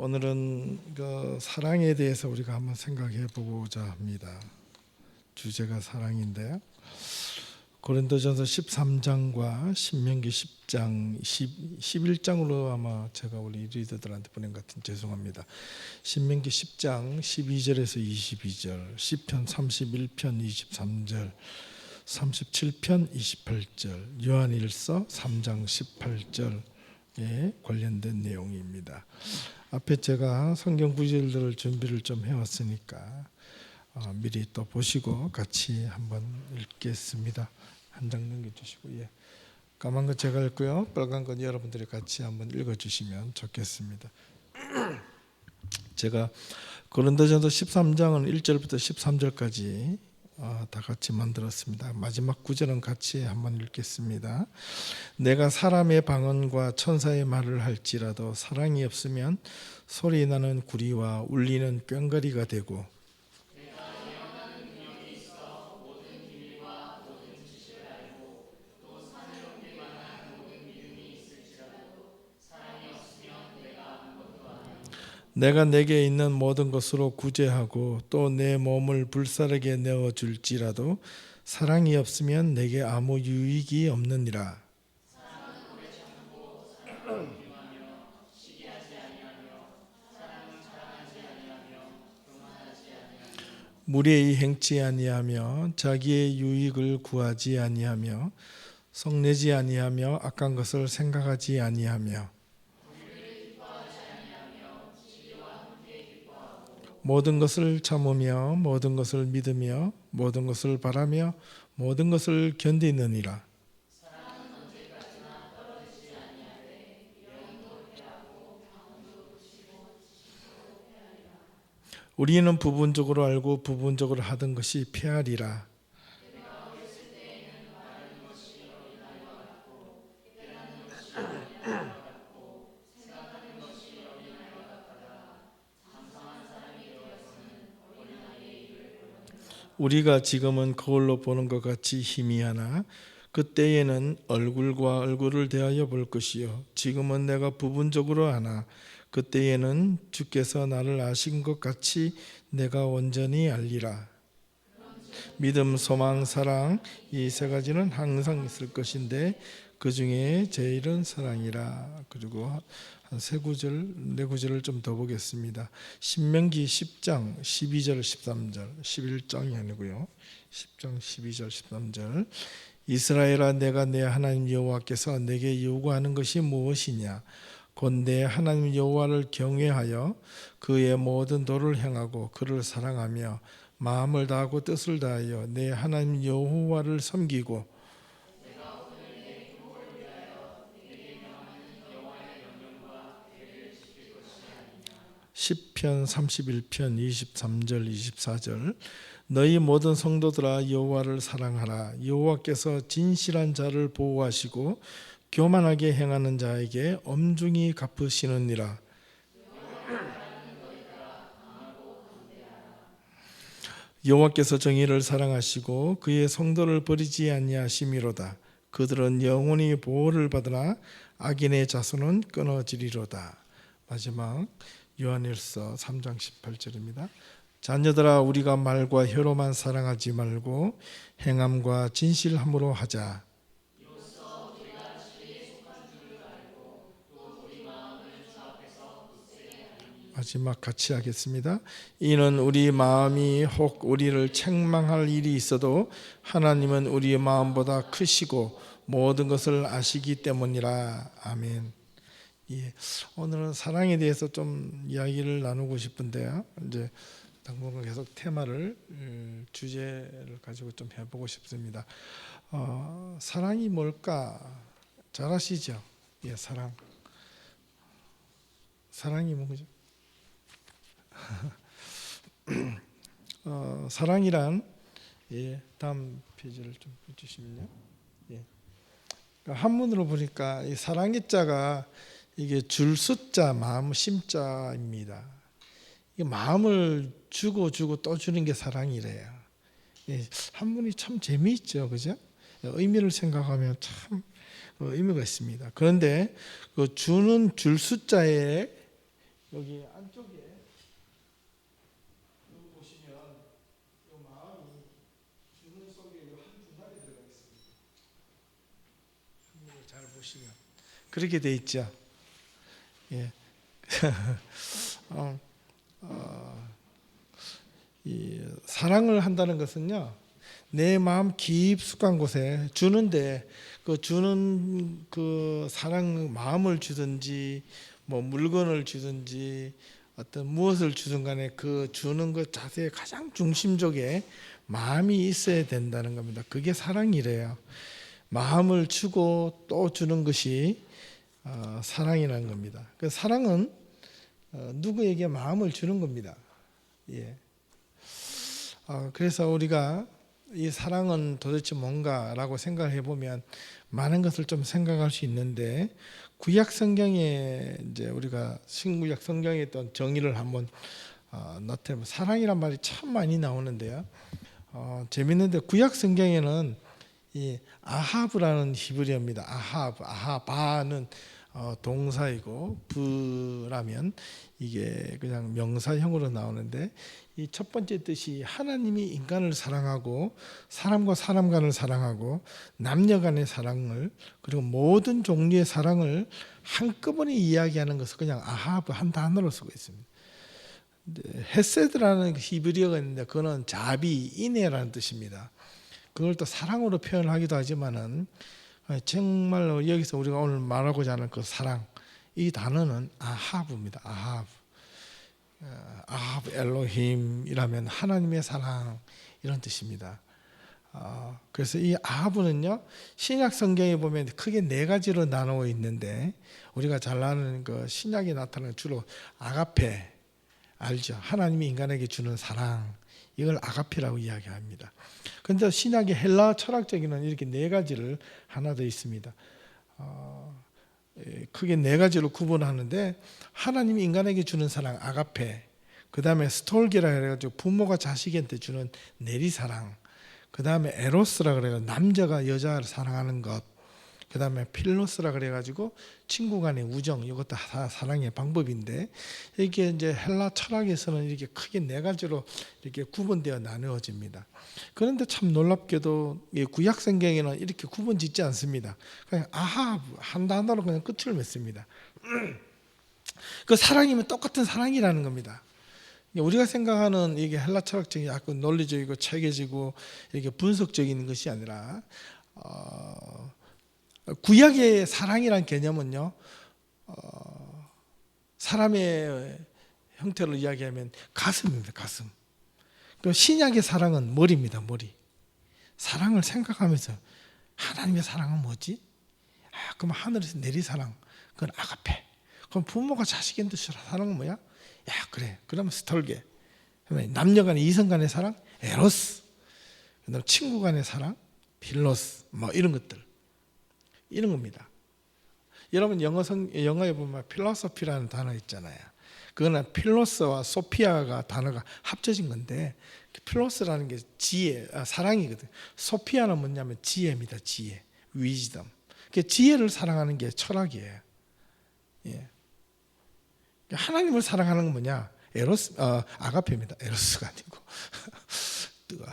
오늘은 그 사랑에 대해서 우리가 한번 생각해 보고자 합니다. 주제가 사랑인데요. 고린도전서 13장과 신명기 10장, 11장으로 아마 제가 우리 리더들한테 보낸 것 같은 죄송합니다. 신명기 10장 12절에서 22절, 시편 31편 23절, 37편 28절, 요한일서 3장 18절에 관련된 내용입니다. 앞에 제가 성경 구절들을 준비를 좀 해왔으니까 미리 또 보시고 같이 한번 읽겠습니다. 한 장 넘겨주시고, 까만 거 제가 읽고요, 빨간 건 여러분들이 같이 한번 읽어주시면 좋겠습니다. 제가 고린도전서 13장은 1절부터 13절까지 다 같이 만들었습니다. 마지막 구절은 같이 한번 읽겠습니다. 내가 사람의 방언과 천사의 말을 할지라도 사랑이 없으면 소리 나는 구리와 울리는 꽹과리가 되고, 내가 내게 있는 모든 것으로 구제하고 또 내 몸을 불사르게 내어줄지라도 사랑이 없으면 내게 아무 유익이 없느니라. 무례히 행치 아니하며 자기의 유익을 구하지 아니하며 성내지 아니하며 악한 것을 생각하지 아니하며 모든 것을 참으며 모든 것을 믿으며 모든 것을 바라며 모든 것을 견디느니라. 우리는 부분적으로 알고 부분적으로 하던 것이 패하리라. 우리가 지금은 거울로 보는 것 같이 희미하나 그때에는 얼굴과 얼굴을 대하여 볼 것이요 지금은 내가 부분적으로 아나 그때에는 주께서 나를 아신 것 같이 내가 온전히 알리라. 믿음, 소망, 사랑 이 세 가지는 항상 있을 것인데 그 중에 제일은 사랑이라. 그리고 한 세 구절, 네 구절을 좀 더 보겠습니다. 신명기 10장 12절 13절, 11장이 아니고요, 10장 12절 13절. 이스라엘아, 내가 내 하나님 여호와께서 내게 요구하는 것이 무엇이냐? 곧 내 하나님 여호와를 경외하여 그의 모든 도를 행하고 그를 사랑하며 마음을 다하고 뜻을 다하여 내 하나님 여호와를 섬기고 시편 31편 23절 24절. 너희 모든 성도들아 여호와를 사랑하라. 여호와께서 진실한 자를 보호하시고 교만하게 행하는 자에게 엄중히 갚으시느니라. 여호와께서 정의를 사랑하시고 그의 성도를 버리지 아니하심이로다. 그들은 영원히 보호를 받으나 악인의 자손은 끊어지리로다. 마지막 요한일서 3장 18절입니다. 자녀들아, 우리가 말과 혀로만 사랑하지 말고 행함과 진실함으로 하자. 마지막 같이 하겠습니다. 이는 우리 마음이 혹 우리를 책망할 일이 있어도 하나님은 우리의 마음보다 크시고 모든 것을 아시기 때문이라. 아멘. 오늘은 사랑에 대해서 좀 이야기를 나누고 싶은데요. 이제 당분간 계속 테마를, 주제를 가지고 좀 해보고 싶습니다. 사랑이 뭘까? 잘 아시죠? 사랑. 사랑이 뭐죠? 사랑이란, 다음 페이지를 좀 해주시면요. 한문으로 보니까 이 사랑의 자가 이게 줄 숫자, 마음 심자입니다. 이 마음을 주고 또 주는 게 사랑이래요. 한문이 참 재미있죠, 그죠? 의미를 생각하면 참 의미가 있습니다. 그런데 그 주는 줄 숫자에 여기 안쪽에 여기 보시면 이 마음이 주는 속에 한 분할이 들어가 있습니다. 잘 보시면 그렇게 돼 있죠. 예. 이 사랑을 한다는 것은요, 내 마음 깊숙한 곳에 주는데 그 주는 그 사랑 마음을 주든지 뭐 물건을 주든지 어떤 무엇을 주든 간에 그 주는 것 자체의 가장 중심적에 마음이 있어야 된다는 겁니다. 그게 사랑이래요. 마음을 주고 또 주는 것이 사랑이라는 겁니다. 그 사랑은 누구에게 마음을 주는 겁니다. 예. 그래서 우리가 이 사랑은 도대체 뭔가라고 생각을 해보면 많은 것을 좀 생각할 수 있는데, 구약 성경에 이제 우리가 신구약 성경에 있던 정의를 한번 나타내면 사랑이란 말이 참 많이 나오는데요. 재밌는데 구약 성경에는 이 아하브라는 히브리어입니다. 아하바는 동사이고 부라면 이게 그냥 명사형으로 나오는데, 이 첫 번째 뜻이 하나님이 인간을 사랑하고 사람과 사람 간을 사랑하고 남녀 간의 사랑을, 그리고 모든 종류의 사랑을 한꺼번에 이야기하는 것을 그냥 아하브 한 단어로 쓰고 있습니다. 헤세드라는 히브리어가 있는데 그거는 자비, 인애라는 뜻입니다. 그걸 또 사랑으로 표현하기도 하지만은 정말로 여기서 우리가 오늘 말하고자 하는 그 사랑, 이 단어는 아하브입니다. 아하브 엘로힘이라면 하나님의 사랑, 이런 뜻입니다. 그래서 이 아하브는요, 신약 성경에 보면 크게 네 가지로 나누어 있는데, 우리가 잘 아는 그 신약에 나타나는 주로 아가페, 알죠? 하나님이 인간에게 주는 사랑, 이걸 아가페라고 이야기합니다. 그런데 신약의 헬라 철학적인은 이렇게 네 가지를 하나 더 있습니다. 크게 네 가지로 구분하는데, 하나님이 인간에게 주는 사랑 아가페, 그 다음에 스톨게라 해가지고 부모가 자식한테 주는 내리사랑, 그 다음에 에로스라 그래가 남자가 여자를 사랑하는 것, 그 다음에 필로스라 그래가지고 친구 간의 우정, 이것도 다 사랑의 방법인데, 이게 이제 헬라 철학에서는 이렇게 크게 네 가지로 이렇게 구분되어 나누어집니다. 그런데 참 놀랍게도 구약 성경에는 이렇게 구분짓지 않습니다. 그냥 아하브 한 단어로 그냥 끝을 맺습니다. 그 사랑이면 똑같은 사랑이라는 겁니다. 우리가 생각하는 이게 헬라 철학적인 약간 논리적이고 체계적이고 이렇게 분석적인 것이 아니라, 구약의 사랑이란 개념은요, 사람의 형태로 이야기하면 가슴입니다. 가슴. 신약의 사랑은 머리입니다. 머리. 사랑을 생각하면서 하나님의 사랑은 뭐지? 그럼 하늘에서 내리 사랑, 그건 아가페. 그럼 부모가 자식한테 사랑은 뭐야? 그래. 그러면 스톨게. 남녀 간의 이성 간의 사랑, 에로스. 그다음 친구 간의 사랑, 필로스. 뭐 이런 것들. 이런 겁니다. 여러분 영어에 보면 필로소피라는 단어 있잖아요. 그거는 필로스와 소피아가 단어가 합쳐진 건데, 필로스라는 게 지혜, 사랑이거든. 소피아는 뭐냐면 지혜입니다. 지혜, 위즈덤. 지혜를 사랑하는 게 철학이에요. 예. 하나님을 사랑하는 건 뭐냐? 에로스, 아가페입니다. 에로스가 아니고 뜨거.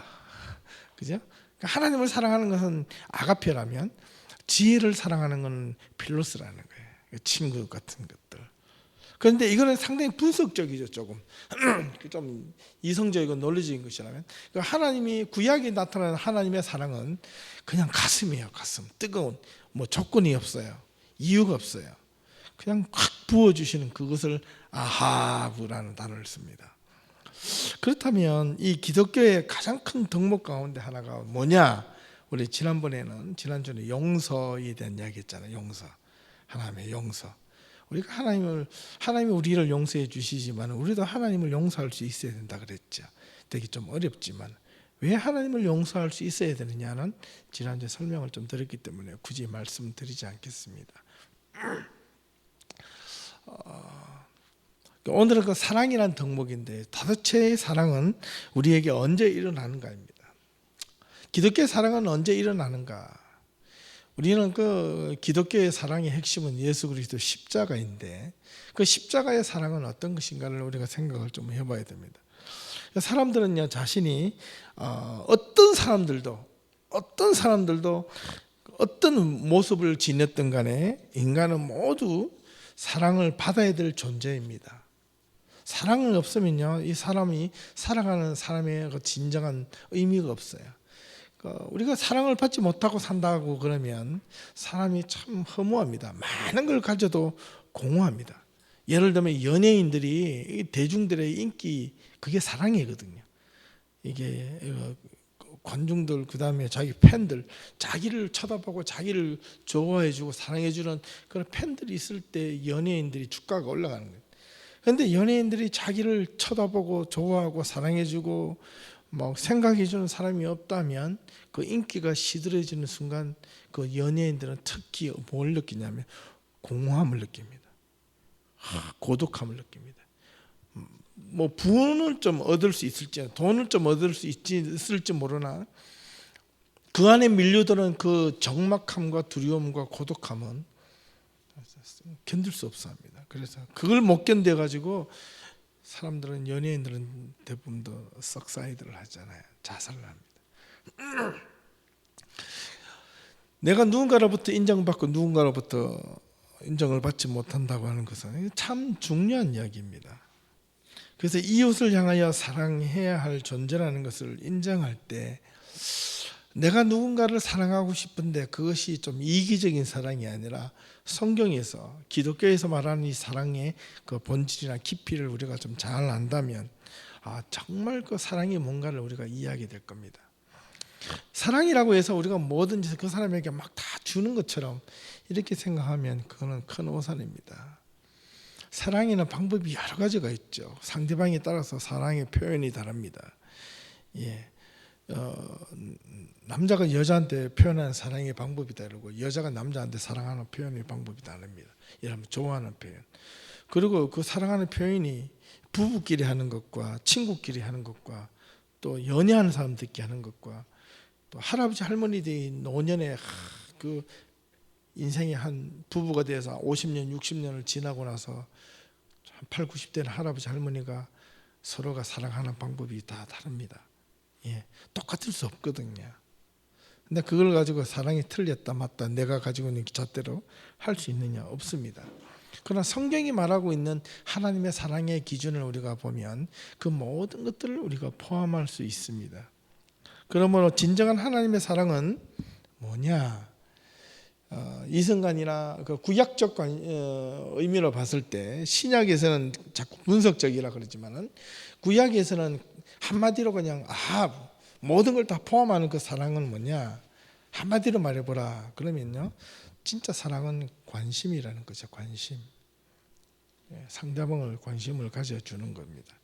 그죠? 하나님을 사랑하는 것은 아가페라면, 지혜를 사랑하는 건 필로스라는 거예요. 친구 같은 것들. 그런데 이거는 상당히 분석적이죠. 조금 좀 이성적이고 논리적인 것이라면, 하나님이 구약에 나타나는 하나님의 사랑은 그냥 가슴이에요. 가슴. 뜨거운, 뭐 조건이 없어요. 이유가 없어요. 그냥 확 부어주시는 그것을 아하브라는 단어를 씁니다. 그렇다면 이 기독교의 가장 큰 덕목 가운데 하나가 뭐냐? 우리 지난주에 용서에 대한 이야기 했잖아요. 용서. 하나님의 용서. 우리가 하나님이 우리를 용서해 주시지만 우리도 하나님을 용서할 수 있어야 된다 그랬죠. 되게 좀 어렵지만 왜 하나님을 용서할 수 있어야 되느냐는 지난주에 설명을 좀 드렸기 때문에 굳이 말씀드리지 않겠습니다. 오늘은 그 사랑이란 덕목인데, 도대체 사랑은 우리에게 언제 일어나는가입니다. 기독교의 사랑은 언제 일어나는가? 우리는 그 기독교의 사랑의 핵심은 예수 그리스도 십자가인데 그 십자가의 사랑은 어떤 것인가를 우리가 생각을 좀 해봐야 됩니다. 사람들은요, 자신이 어떤 사람들도 어떤 모습을 지녔든 간에 인간은 모두 사랑을 받아야 될 존재입니다. 사랑이 없으면요, 이 사람이 살아가는 사람의 그 진정한 의미가 없어요. 우리가 사랑을 받지 못하고 산다고 그러면 사람이 참 허무합니다. 많은 걸 가져도 공허합니다. 예를 들면 연예인들이 대중들의 인기, 그게 사랑이거든요. 이게 관중들, 그 다음에 자기 팬들, 자기를 쳐다보고 자기를 좋아해주고 사랑해주는 그런 팬들이 있을 때 연예인들이 주가가 올라가는 거예요. 그런데 연예인들이 자기를 쳐다보고 좋아하고 사랑해주고 뭐 생각해주는 사람이 없다면 그 인기가 시들해지는 순간 그 연예인들은 특히 뭘 느끼냐면 공허함을 느낍니다. 고독함을 느낍니다. 뭐 부는 좀 얻을 수 있을지, 돈을 좀 얻을 수 있을지 모르나 그 안에 밀려드는 그 적막함과 두려움과 고독함은 견딜 수 없어 합니다. 그래서 그걸 못 견뎌 가지고 사람들은, 연예인들은 대부분 석사이드를 하잖아요. 자살을 합니다. 내가 누군가로부터 인정받고 누군가로부터 인정을 받지 못한다고 하는 것은 참 중요한 이야기입니다. 그래서 이웃을 향하여 사랑해야 할 존재라는 것을 인정할 때 내가 누군가를 사랑하고 싶은데 그것이 좀 이기적인 사랑이 아니라 성경에서, 기독교에서 말하는 이 사랑의 그 본질이나 깊이를 우리가 좀 잘 안다면 정말 그 사랑이 뭔가를 우리가 이해하게 될 겁니다. 사랑이라고 해서 우리가 뭐든지 그 사람에게 막 다 주는 것처럼 이렇게 생각하면 그거는 큰 오산입니다. 사랑에는 방법이 여러 가지가 있죠. 상대방에 따라서 사랑의 표현이 다릅니다. 남자가 여자한테 표현하는 사랑의 방법이 다르고 여자가 남자한테 사랑하는 표현의 방법이 다릅니다. 예를 들면 좋아하는 표현. 그리고 그 사랑하는 표현이 부부끼리 하는 것과 친구끼리 하는 것과 또 연애하는 사람들끼리 하는 것과 또 할아버지 할머니들이 노년에 그 인생이 한 부부가 돼서 50년 60년을 지나고 나서 한 8, 90대는 할아버지 할머니가 서로가 사랑하는 방법이 다 다릅니다. 똑같을 수 없거든요. 근데 그걸 가지고 사랑이 틀렸다 맞다 내가 가지고 있는 잣대로 할 수 있느냐? 없습니다. 그러나 성경이 말하고 있는 하나님의 사랑의 기준을 우리가 보면 그 모든 것들을 우리가 포함할 수 있습니다. 그러므로 진정한 하나님의 사랑은 뭐냐? 이성간이나 그 구약적 의미로 봤을 때 신약에서는 자꾸 분석적이라 그러지만은 구약에서는 한마디로 그냥 모든 걸 다 포함하는 그 사랑은 뭐냐? 한마디로 말해보라. 그러면요, 진짜 사랑은 관심이라는 거죠. 관심. 상대방을 관심을 가져주는 겁니다.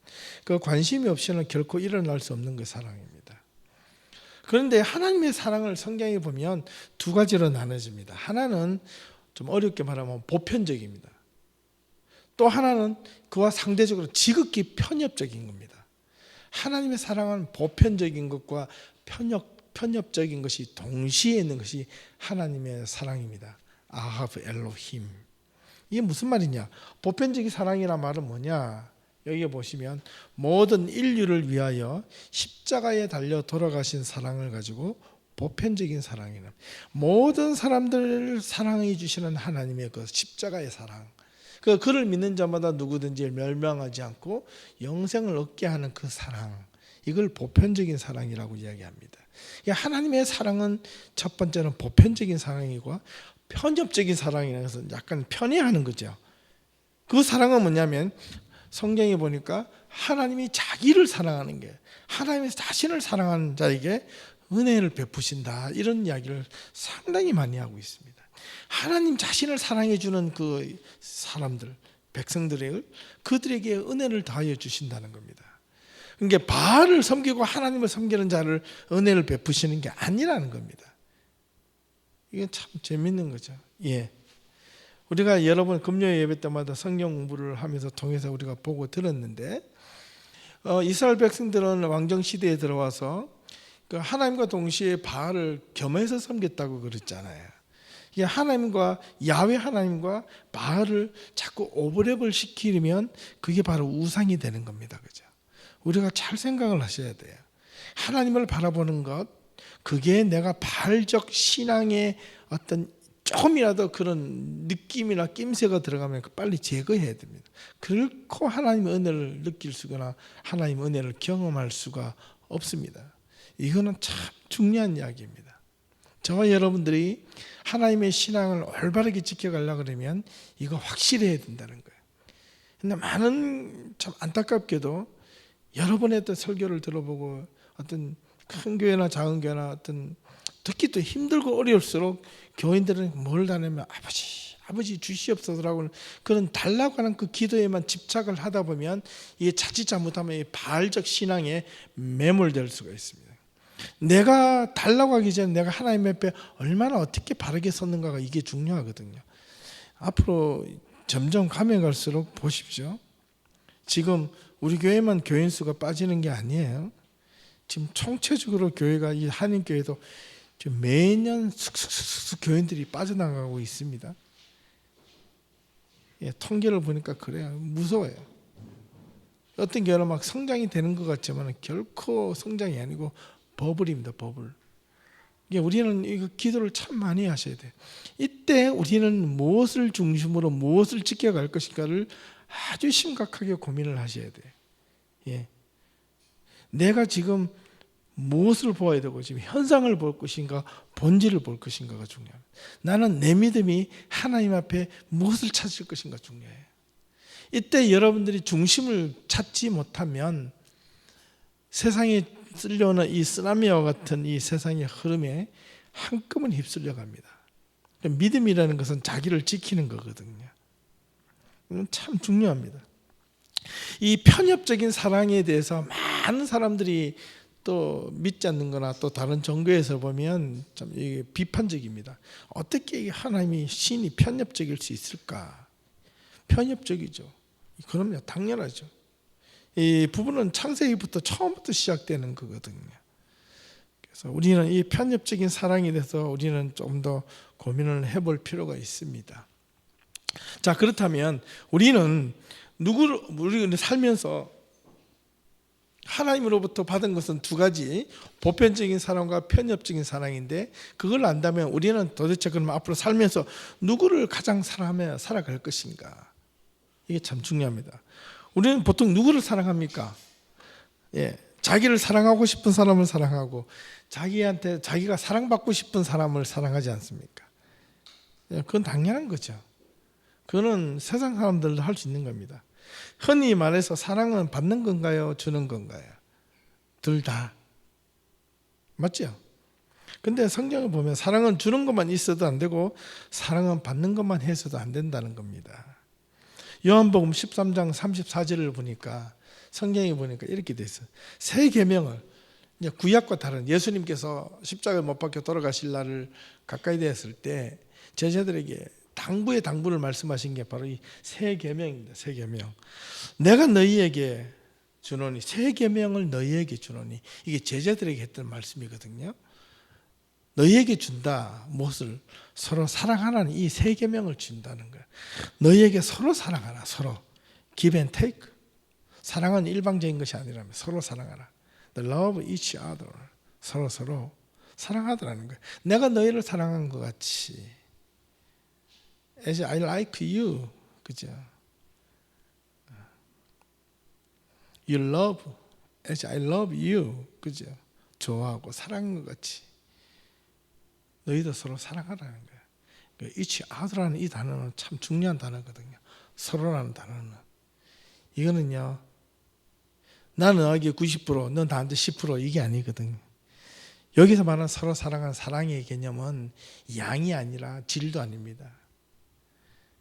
그 관심이 없이는 결코 일어날 수 없는 그 사랑입니다. 그런데 하나님의 사랑을 성경에 보면 두 가지로 나눠집니다. 하나는 좀 어렵게 말하면 보편적입니다. 또 하나는 그와 상대적으로 지극히 편협적인 겁니다. 하나님의 사랑은 보편적인 것과 편협적인 것이 동시에 있는 것이 하나님의 사랑입니다. 아하브 엘로힘. 이게 무슨 말이냐? 보편적인 사랑이란 말은 뭐냐? 여기 보시면 모든 인류를 위하여 십자가에 달려 돌아가신 사랑을 가지고 보편적인 사랑이라, 모든 사람들을 사랑해 주시는 하나님의 그 십자가의 사랑, 그를 믿는 자마다 누구든지 멸망하지 않고 영생을 얻게 하는 그 사랑, 이걸 보편적인 사랑이라고 이야기합니다. 하나님의 사랑은 첫 번째는 보편적인 사랑이고 편협적인 사랑이라는 것은 약간 편애하는 거죠. 그 사랑은 뭐냐면 성경에 보니까 하나님이 자기를 사랑하는 게, 하나님의 자신을 사랑하는 자에게 은혜를 베푸신다, 이런 이야기를 상당히 많이 하고 있습니다. 하나님 자신을 사랑해 주는 그 사람들, 백성들을, 그들에게 은혜를 다하여 주신다는 겁니다. 그러니까 바알을 섬기고 하나님을 섬기는 자를 은혜를 베푸시는 게 아니라는 겁니다. 이게 참 재밌는 거죠. 우리가 여러분 금요일 예배 때마다 성경 공부를 하면서 통해서 우리가 보고 들었는데, 이스라엘 백성들은 왕정 시대에 들어와서 그 하나님과 동시에 바알을 겸해서 섬겼다고 그랬잖아요. 이게 하나님과 야훼 하나님과 바알을 자꾸 오버랩을 시키면 그게 바로 우상이 되는 겁니다. 그죠? 우리가 잘 생각을 하셔야 돼요. 하나님을 바라보는 것, 그게 내가 바알적 신앙의 어떤 조금이라도 그런 느낌이나 낌새가 들어가면 빨리 제거해야 됩니다. 결코 하나님의 은혜를 느낄 수거나 하나님의 은혜를 경험할 수가 없습니다. 이거는 참 중요한 이야기입니다. 저와 여러분들이 하나님의 신앙을 올바르게 지켜가려고 그러면 이거 확실해야 된다는 거예요. 근데 많은, 참 안타깝게도 여러 번의 어떤 설교를 들어보고 어떤 큰 교회나 작은 교회나 어떤 듣기 또 힘들고 어려울수록 교인들은 뭘 다니면 아버지 주시옵소서라고 그런 달라고 하는 그 기도에만 집착을 하다 보면 이게 자칫 잘못하면 이 바알적 신앙에 매몰될 수가 있습니다. 내가 달라고 하기 전에 내가 하나님 앞에 얼마나 어떻게 바르게 섰는가가 이게 중요하거든요. 앞으로 점점 가면 갈수록 보십시오. 지금 우리 교회만 교인 수가 빠지는 게 아니에요. 지금 총체적으로 교회가, 이 한인교회도 지금 매년 쑥쑥 교인들이 빠져나가고 있습니다. 예, 통계를 보니까 그래요. 무서워요. 어떤 교회는 막 성장이 되는 것 같지만 결코 성장이 아니고 버블입니다. 버블. 우리는 이거 기도를 참 많이 하셔야 돼요. 이때 우리는 무엇을 중심으로 무엇을 지켜갈 것인가를 아주 심각하게 고민을 하셔야 돼요. 예. 내가 지금 무엇을 보아야 되고 지금 현상을 볼 것인가 본질을 볼 것인가가 중요합니다. 나는 내 믿음이 하나님 앞에 무엇을 찾을 것인가 중요해요. 이때 여러분들이 중심을 찾지 못하면 세상에 쓸려오는 이 쓰나미와 같은 이 세상의 흐름에 한꺼번에 휩쓸려 갑니다. 믿음이라는 것은 자기를 지키는 거거든요. 이건 참 중요합니다. 이 편협적인 사랑에 대해서 많은 사람들이 또 믿지 않는 거나 또 다른 종교에서 보면 참 이게 비판적입니다. 어떻게 하나님이 신이 편협적일 수 있을까? 편협적이죠. 그럼요, 당연하죠. 이 부분은 창세기부터 처음부터 시작되는 거거든요. 그래서 우리는 이 편협적인 사랑에 대해서 우리는 좀 더 고민을 해볼 필요가 있습니다. 자, 그렇다면 우리는 우리가 살면서 하나님으로부터 받은 것은 두 가지, 보편적인 사랑과 편협적인 사랑인데 그걸 안다면 우리는 도대체 그러면 앞으로 살면서 누구를 가장 사랑하며 살아갈 것인가? 이게 참 중요합니다. 우리는 보통 누구를 사랑합니까? 예, 자기를 사랑하고 싶은 사람을 사랑하고 자기한테 자기가 사랑받고 싶은 사람을 사랑하지 않습니까? 예, 그건 당연한 거죠. 그거는 세상 사람들도 할 수 있는 겁니다. 흔히 말해서 사랑은 받는 건가요? 주는 건가요? 둘 다. 맞죠? 근데 성경을 보면 사랑은 주는 것만 있어도 안 되고 사랑은 받는 것만 해서도 안 된다는 겁니다. 요한복음 13장 34절을 보니까 성경에 보니까 이렇게 돼 있어요. 새 계명을, 이제 구약과 다른, 예수님께서 십자가에 못 박혀 돌아가실 날을 가까이 되었을 때 제자들에게 당부의 당부를 말씀하신 게 바로 이 새 계명입니다. 새 계명. 내가 너희에게 주노니, 새 계명을 너희에게 주노니, 이게 제자들에게 했던 말씀이거든요. 너희에게 준다. 무엇을? 서로 사랑하라는 이 새 계명을 준다는 거예요. 너희에게 서로 사랑하라. 서로. Give and take. 사랑은 일방적인 것이 아니라면 서로 사랑하라. The love each other. 서로 사랑하더라는 거예요. 내가 너희를 사랑한 것 같이. As I like you. 그죠? You love as I love you. 그죠? 좋아하고 사랑한 것 같이. 너희도 서로 사랑하라는 거예요. each other라는 이 단어는 참 중요한 단어거든요. 서로라는 단어는. 이거는요, 나는 너에게 90%, 넌 나한테 10% 이게 아니거든요. 여기서 말하는 서로 사랑하는 사랑의 개념은 양이 아니라 질도 아닙니다.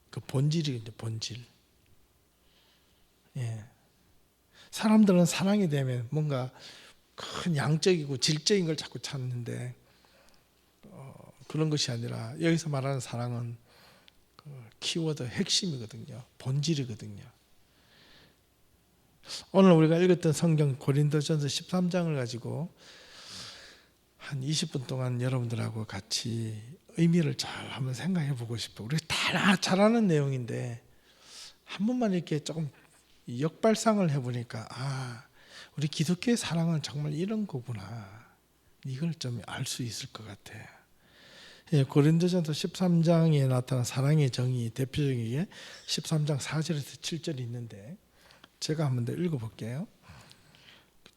그 본질이거든요, 본질. 예. 사람들은 사랑이 되면 뭔가 큰 양적이고 질적인 걸 자꾸 찾는데 그런 것이 아니라 여기서 말하는 사랑은 그 키워드 핵심이거든요. 본질이거든요. 오늘 우리가 읽었던 성경 고린도전서 13장을 가지고 한 20분 동안 여러분들하고 같이 의미를 잘 한번 생각해 보고 싶어요. 우리 다 잘 아는 내용인데 한 번만 이렇게 조금 역발상을 해보니까 우리 기독교의 사랑은 정말 이런 거구나, 이걸 좀 알 수 있을 것 같아요. 예, 고린도전서 13장에 나타난 사랑의 정의, 대표적인 게 13장 4절에서 7절이 있는데 제가 한번 더 읽어볼게요.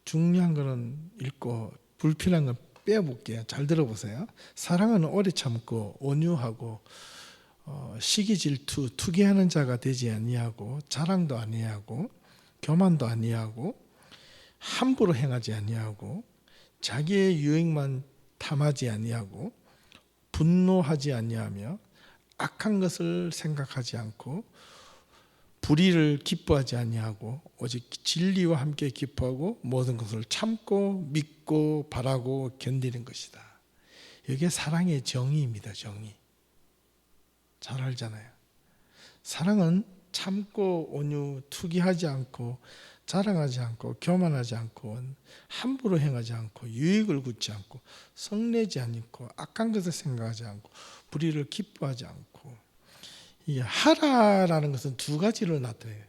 중요한 거는 읽고 불필요한 건 빼볼게요. 잘 들어보세요. 사랑은 오래 참고 온유하고 시기 질투 투기하는 자가 되지 아니하고 자랑도 아니하고 교만도 아니하고 함부로 행하지 아니하고 자기의 유익만 탐하지 아니하고 분노하지 아니하며 악한 것을 생각하지 않고 불의를 기뻐하지 아니하고 오직 진리와 함께 기뻐하고 모든 것을 참고 믿고 바라고 견디는 것이다. 이게 사랑의 정의입니다. 정의. 잘 알잖아요. 사랑은 참고 온유, 투기하지 않고 자랑하지 않고 교만하지 않고 함부로 행하지 않고 유익을 굳지 않고 성내지 않고 악한 것을 생각하지 않고 불의를 기뻐하지 않고. 이 하라라는 것은 두 가지로 나타내요.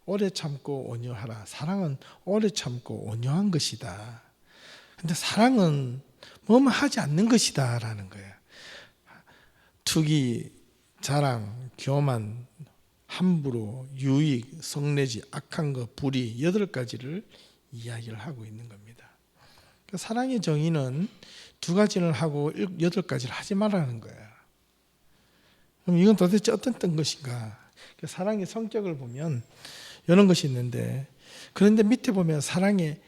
오래 참고 온유하라. 사랑은 오래 참고 온유한 것이다. 근데 사랑은 뭐뭐 하지 않는 것이다 라는 거예요. 투기, 자랑, 교만, 함부로, 유익, 성내지, 악한 것, 불의 8가지를 이야기를 하고 있는 겁니다. 사랑의 정의는 두 가지를 하고 8가지를 하지 말라는 거예요. 그럼 이건 도대체 어떤 것인가? 사랑의 성격을 보면 이런 것이 있는데, 그런데 밑에 보면 사랑의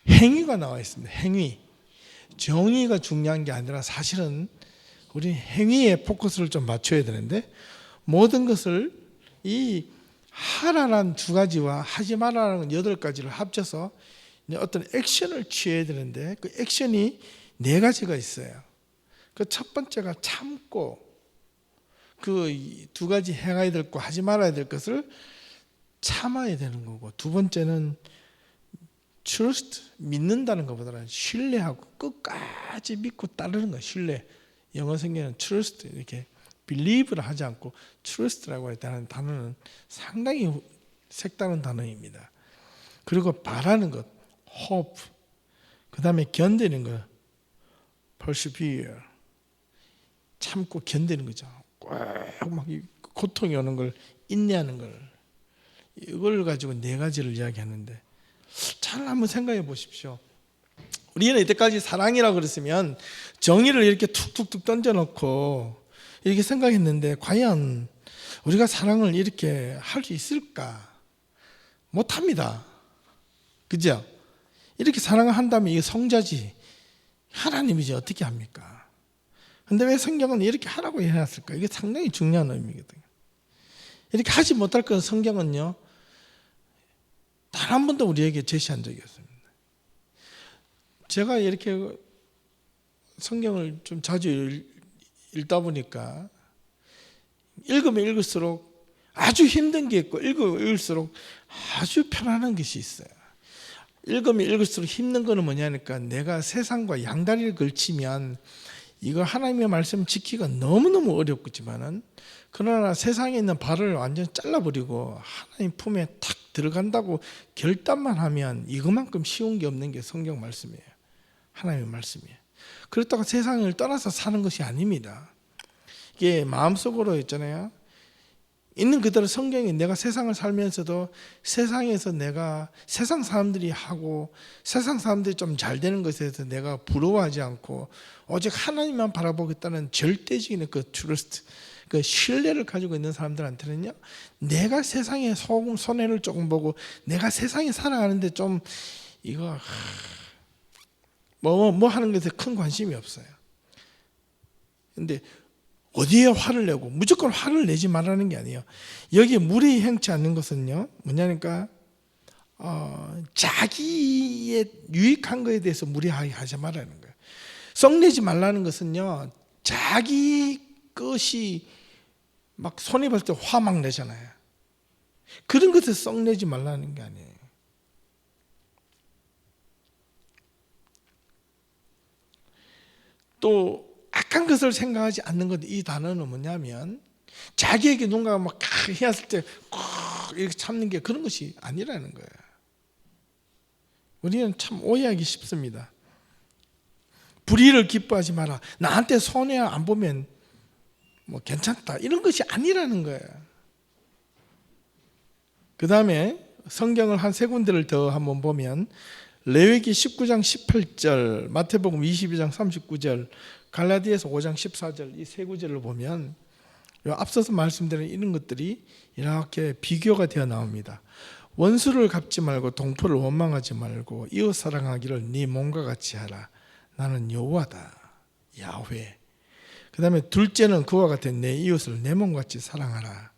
행위가 나와 있습니다. 행위. 정의가 중요한 게 아니라 사실은 우리 행위에 포커스를 좀 맞춰야 되는데, 모든 것을 이 하라는 2가지와 하지 말라는 8가지를 합쳐서 어떤 액션을 취해야 되는데, 그 액션이 4가지가 있어요. 그 첫 번째가 참고, 그 2가지 행해야 될 거 하지 말아야 될 것을 참아야 되는 거고, 두 번째는 trust, 믿는다는 것보다는 신뢰하고 끝까지 믿고 따르는 거예요. 신뢰. 영어 성경에는 trust 이렇게 believe를 하지 않고 trust라고 했다는 단어는 상당히 색다른 단어입니다. 그리고 바라는 것, hope. 그 다음에 견디는 것, persevere. 참고 견디는 거죠. 꼭 막 고통이 오는 걸 인내하는 걸, 이걸 가지고 4가지를 이야기하는데, 잘 한번 생각해 보십시오. 우리는 이때까지 사랑이라고 그랬으면 정의를 이렇게 툭툭툭 던져놓고 이렇게 생각했는데, 과연 우리가 사랑을 이렇게 할 수 있을까? 못합니다. 그죠? 이렇게 사랑을 한다면 이게 성자지 하나님이지 어떻게 합니까? 근데 왜 성경은 이렇게 하라고 해놨을까? 이게 상당히 중요한 의미거든요. 이렇게 하지 못할 건 성경은요, 단 한 번도 우리에게 제시한 적이 없습니다. 제가 이렇게 성경을 좀 자주 읽다 보니까 읽으면 읽을수록 아주 힘든 게 있고, 읽으면 읽을수록 아주 편안한 것이 있어요. 읽으면 읽을수록 힘든 거는 뭐냐니까, 내가 세상과 양다리를 걸치면 이거 하나님의 말씀 지키기가 너무너무 어렵겠지만은, 그러나 세상에 있는 발을 완전히 잘라버리고 하나님 품에 탁 들어간다고 결단만 하면 이것만큼 쉬운 게 없는 게 성경 말씀이에요. 하나님의 말씀이에요. 그렇다고 세상을 떠나서 사는 것이 아닙니다. 이게 마음속으로 있잖아요. 있는 그대로 성경이 내가 세상을 살면서도 세상에서 내가 세상 사람들이 하고 세상 사람들이 좀 잘 되는 것에 대해서 내가 부러워하지 않고 오직 하나님만 바라보겠다는 절대적인 그 트러스트, 그 신뢰를 가지고 있는 사람들한테는요, 내가 세상의 소금 손해를 조금 보고 내가 세상에 살아가는데 좀 이거 뭐 하는 것에 큰 관심이 없어요. 근데 어디에 화를 내고, 무조건 화를 내지 말라는 게 아니에요. 여기에 무례히 행치 않는 것은요, 뭐냐니까 자기의 유익한 것에 대해서 무례하게 하지 말라는 거예요. 썩내지 말라는 것은요, 자기 것이 막 손해 볼 때 화 막 내잖아요. 그런 것에 썩내지 말라는 게 아니에요. 또 악한 것을 생각하지 않는 것. 이 단어는 뭐냐면 자기에게 누군가 막 해왔을 때 이렇게 참는 게 그런 것이 아니라는 거예요. 우리는 참 오해하기 쉽습니다. 불의를 기뻐하지 마라. 나한테 손해 안 보면 뭐 괜찮다. 이런 것이 아니라는 거예요. 그 다음에 성경을 한 세 군데를 더 한번 보면 레위기 19장 18절, 마태복음 22장 39절, 갈라디아서 5장 14절 이 세 구절을 보면 앞서서 말씀드린 이런 것들이 이렇게 비교가 되어 나옵니다. 원수를 갚지 말고 동포를 원망하지 말고 이웃 사랑하기를 네 몸과 같이 하라. 나는 여호와다. 야훼. 그 다음에 둘째는 그와 같은 내 이웃을 내 몸같이 사랑하라.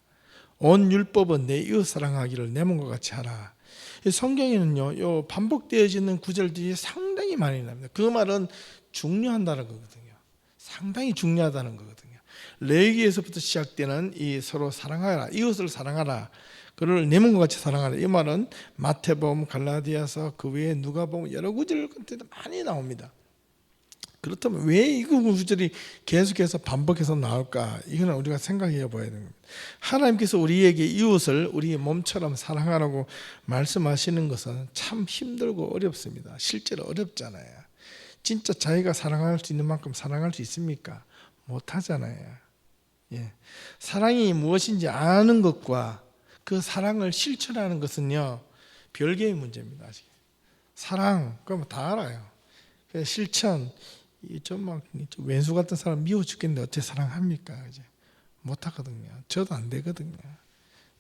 온 율법은 내 이웃 사랑하기를 내 몸과 같이 하라. 성경에는요, 요 반복되어지는 구절들이 상당히 많이 납니다. 그 말은 중요하다는 거거든요. 상당히 중요하다는 거거든요. 레위기에서부터 시작되는 이 서로 사랑하라, 이웃을 사랑하라, 그를 내 몸과 같이 사랑하라. 이 말은 마태복음, 갈라디아서, 그 외에 누가복음 여러 구절 많이 나옵니다. 그렇다면 왜 이 구절이 계속해서 반복해서 나올까? 이건 우리가 생각해 봐야 됩니다. 하나님께서 우리에게 이웃을 우리 몸처럼 사랑하라고 말씀하시는 것은 참 힘들고 어렵습니다. 실제로 어렵잖아요. 진짜 자기가 사랑할 수 있는 만큼 사랑할 수 있습니까? 못하잖아요. 예. 사랑이 무엇인지 아는 것과 그 사랑을 실천하는 것은요, 별개의 문제입니다. 아직. 사랑, 그럼 다 알아요. 실천, 좀 왼수 같은 사람 미워 죽겠는데 어떻게 사랑합니까? 이제 못하거든요. 저도 안 되거든요.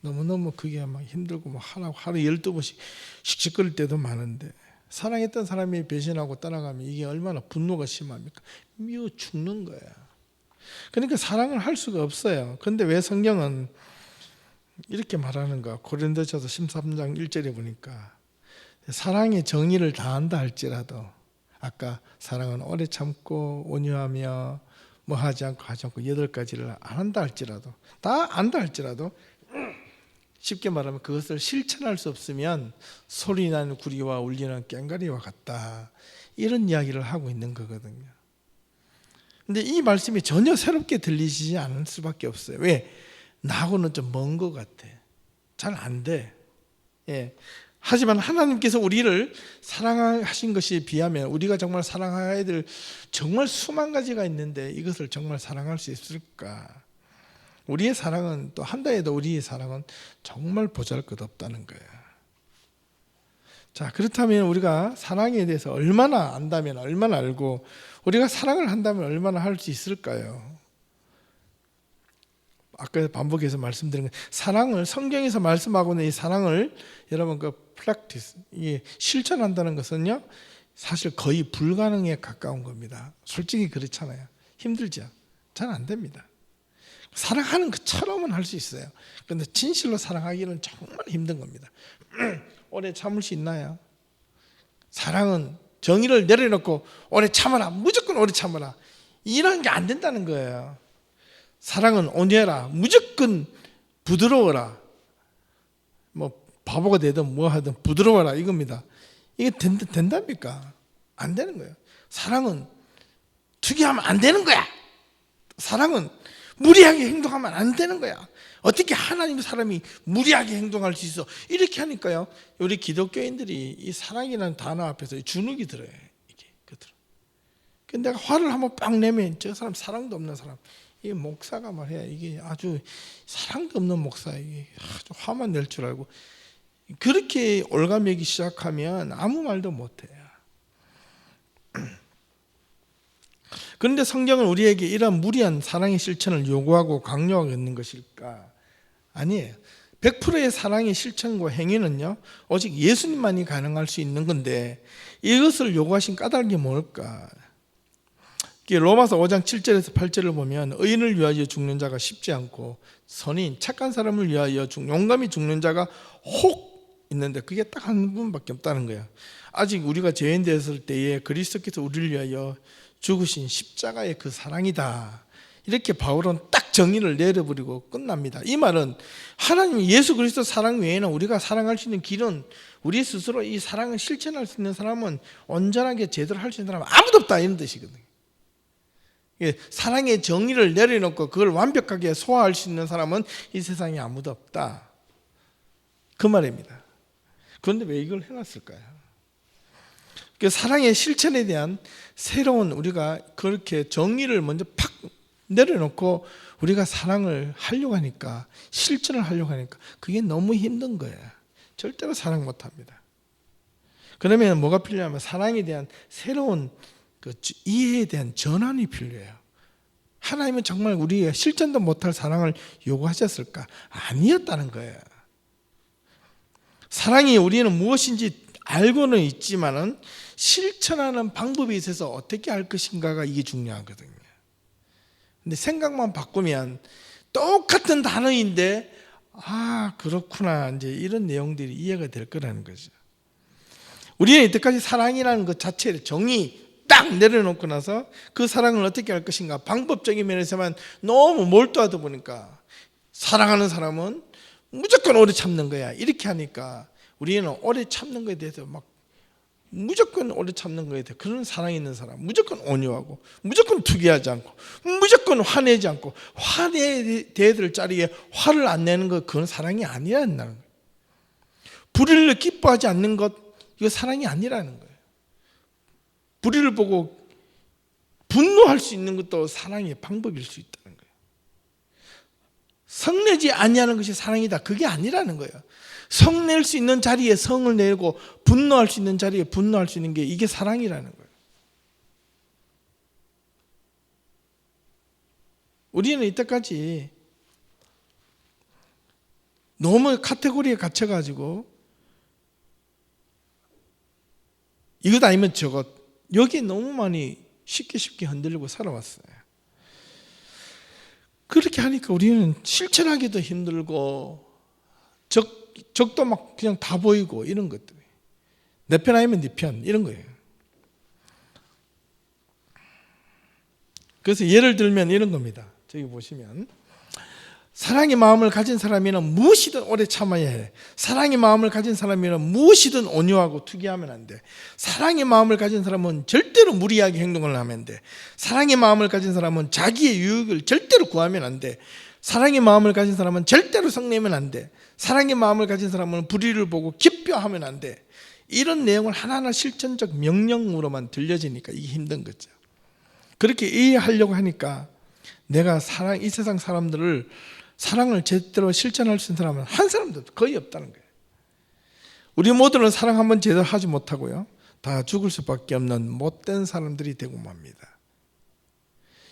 너무너무 그게 막 힘들고 막 하루 12번씩 씩씩거릴 때도 많은데, 사랑했던 사람이 배신하고 떠나가면 이게 얼마나 분노가 심합니까? 미워 죽는 거야. 그러니까 사랑을 할 수가 없어요. 그런데 왜 성경은 이렇게 말하는가? 고린도전서 13장 1절에 보니까 사랑의 정의를 다한다 할지라도, 아까 사랑은 오래 참고 온유하며 뭐 하지 않고 8가지를 안 한다 할지라도, 다 안다 할지라도 쉽게 말하면 그것을 실천할 수 없으면 소리나는 구리와 울리는 꽹과리와 같다, 이런 이야기를 하고 있는 거거든요. 근데 이 말씀이 전혀 새롭게 들리시지 않을 수밖에 없어요. 왜? 나하고는 좀 먼 것 같아. 잘 안 돼. 예. 하지만 하나님께서 우리를 사랑하신 것에 비하면 우리가 정말 사랑해야 될 정말 수만 가지가 있는데 이것을 정말 사랑할 수 있을까? 우리의 사랑은, 또 한다 해도 우리의 사랑은 정말 보잘것없다는 거예요. 자, 그렇다면 우리가 사랑에 대해서 얼마나 안다면, 얼마나 알고 우리가 사랑을 한다면 얼마나 할 수 있을까요? 아까 반복해서 말씀드린 사랑을, 성경에서 말씀하고 있는 이 사랑을 여러분 practice, 이게 실천한다는 것은요, 사실 거의 불가능에 가까운 겁니다. 솔직히 그렇잖아요. 힘들죠. 잘 안 됩니다. 사랑하는 것처럼은 할 수 있어요. 그런데 진실로 사랑하기는 정말 힘든 겁니다. 오래 참을 수 있나요? 사랑은 정의를 내려놓고 오래 참아라, 무조건 오래 참아라, 이런 게 안 된다는 거예요. 사랑은 온유해라, 무조건 부드러워라, 뭐 바보가 되든 뭐 하든 부드러워라, 이겁니다. 이게 된답니까? 안 되는 거예요. 사랑은 투기하면 안 되는 거야. 사랑은 무리하게 행동하면 안 되는 거야. 어떻게 하나님 사람이 무리하게 행동할 수 있어? 이렇게 하니까요, 우리 기독교인들이 이 사랑이라는 단어 앞에서 주눅이 들어요. 이게 그대로. 근데 내가 화를 한번 빡 내면 저 사람 사랑도 없는 사람, 이 목사가 말이야, 이게 아주 사랑도 없는 목사, 이게 아주 화만 낼 줄 알고 그렇게 올가매기 시작하면 아무 말도 못해요. 그런데 성경은 우리에게 이런 무리한 사랑의 실천을 요구하고 강요하고 있는 것일까? 아니에요. 100%의 사랑의 실천과 행위는요, 오직 예수님만이 가능할 수 있는 건데 이것을 요구하신 까닭이 뭘까? 로마서 5장 7절에서 8절을 보면 의인을 위하여 죽는 자가 쉽지 않고 선인 착한 사람을 위하여 용감히 죽는 자가 혹 있는데 그게 딱 한 분밖에 없다는 거야. 아직 우리가 죄인 되었을 때에 그리스도께서 우리를 위하여 죽으신 십자가의 그 사랑이다, 이렇게 바울은 딱 정의를 내려버리고 끝납니다. 이 말은 하나님 예수 그리스도 사랑 외에는 우리가 사랑할 수 있는 길은, 우리 스스로 이 사랑을 실천할 수 있는 사람은, 온전하게 제대로 할 수 있는 사람은 아무도 없다, 이런 뜻이거든요. 사랑의 정의를 내려놓고 그걸 완벽하게 소화할 수 있는 사람은 이 세상에 아무도 없다, 그 말입니다. 그런데 왜 이걸 해놨을까요? 사랑의 실천에 대한 새로운, 우리가 그렇게 정의를 먼저 팍 내려놓고 우리가 사랑을 하려고 하니까, 실천을 하려고 하니까 그게 너무 힘든 거예요. 절대로 사랑 못합니다. 그러면 뭐가 필요하면 사랑에 대한 새로운 그 이해에 대한 전환이 필요해요. 하나님은 정말 우리가 실천도 못할 사랑을 요구하셨을까? 아니었다는 거예요. 사랑이 우리는 무엇인지 알고는 있지만은 실천하는 방법에 있어서 어떻게 할 것인가가 이게 중요하거든요. 근데 생각만 바꾸면 똑같은 단어인데, 아, 그렇구나, 이제 이런 내용들이 이해가 될 거라는 거죠. 우리는 이때까지 사랑이라는 것 자체를 정의 딱 내려놓고 나서 그 사랑을 어떻게 할 것인가, 방법적인 면에서만 너무 몰두하다 보니까 사랑하는 사람은 무조건 오래 참는 거야, 이렇게 하니까 우리는 오래 참는 거에 대해서 막 무조건 오래 참는 거에 대해, 그런 사랑 있는 사람 무조건 온유하고 무조건 투기하지 않고 무조건 화내지 않고, 화내야 될 자리에 화를 안 내는 것, 그건 사랑이 아니라는 거예요. 불의를 기뻐하지 않는 것, 이거 사랑이 아니라는 거예요. 불의를 보고 분노할 수 있는 것도 사랑의 방법일 수 있다는 거예요. 성내지 아니하는 것이 사랑이다, 그게 아니라는 거예요. 성낼 수 있는 자리에 성을 내고 분노할 수 있는 자리에 분노할 수 있는 게, 이게 사랑이라는 거예요. 우리는 이때까지 너무 카테고리에 갇혀가지고 이것 아니면 저것, 여기에 너무 많이 쉽게 흔들리고 살아왔어요. 그렇게 하니까 우리는 실천하기도 힘들고 적도 막 그냥 다 보이고, 이런 것들이 내 편 아니면 네 편, 이런 거예요. 그래서 예를 들면 이런 겁니다. 저기 보시면, 사랑의 마음을 가진 사람이면 무엇이든 오래 참아야 해. 사랑의 마음을 가진 사람이면 무엇이든 온유하고 투기하면 안 돼. 사랑의 마음을 가진 사람은 절대로 무리하게 행동을 하면 안 돼. 사랑의 마음을 가진 사람은 자기의 유익을 절대로 구하면 안 돼. 사랑의 마음을 가진 사람은 절대로 성내면 안 돼. 사랑의 마음을 가진 사람은 불의를 보고 기뻐하면 안 돼. 이런 내용을 하나하나 실천적 명령으로만 들려지니까 이게 힘든 거죠. 그렇게 이해하려고 하니까 내가 이 세상 사람들을, 사랑을 제대로 실천할 수 있는 사람은 한 사람도 거의 없다는 거예요. 우리 모두는 사랑 한번 제대로 하지 못하고요, 다 죽을 수밖에 없는 못된 사람들이 되고 맙니다.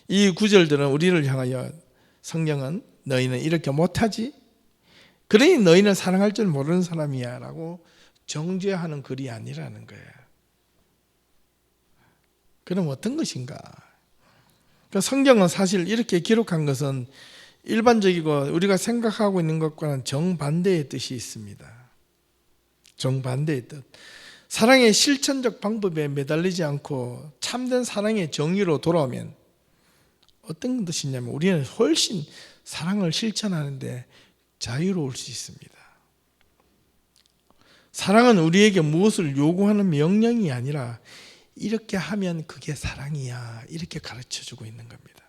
이 구절들은 우리를 향하여 성경은 너희는 이렇게 못하지, 그러니 너희는 사랑할 줄 모르는 사람이야 라고 정죄하는 글이 아니라는 거예요. 그럼 어떤 것인가? 그러니까 성경은 사실 이렇게 기록한 것은 일반적이고 우리가 생각하고 있는 것과는 정반대의 뜻이 있습니다. 정반대의 뜻. 사랑의 실천적 방법에 매달리지 않고 참된 사랑의 정의로 돌아오면 어떤 뜻이냐면, 우리는 훨씬 사랑을 실천하는데 자유로울 수 있습니다. 사랑은 우리에게 무엇을 요구하는 명령이 아니라 이렇게 하면 그게 사랑이야, 이렇게 가르쳐주고 있는 겁니다.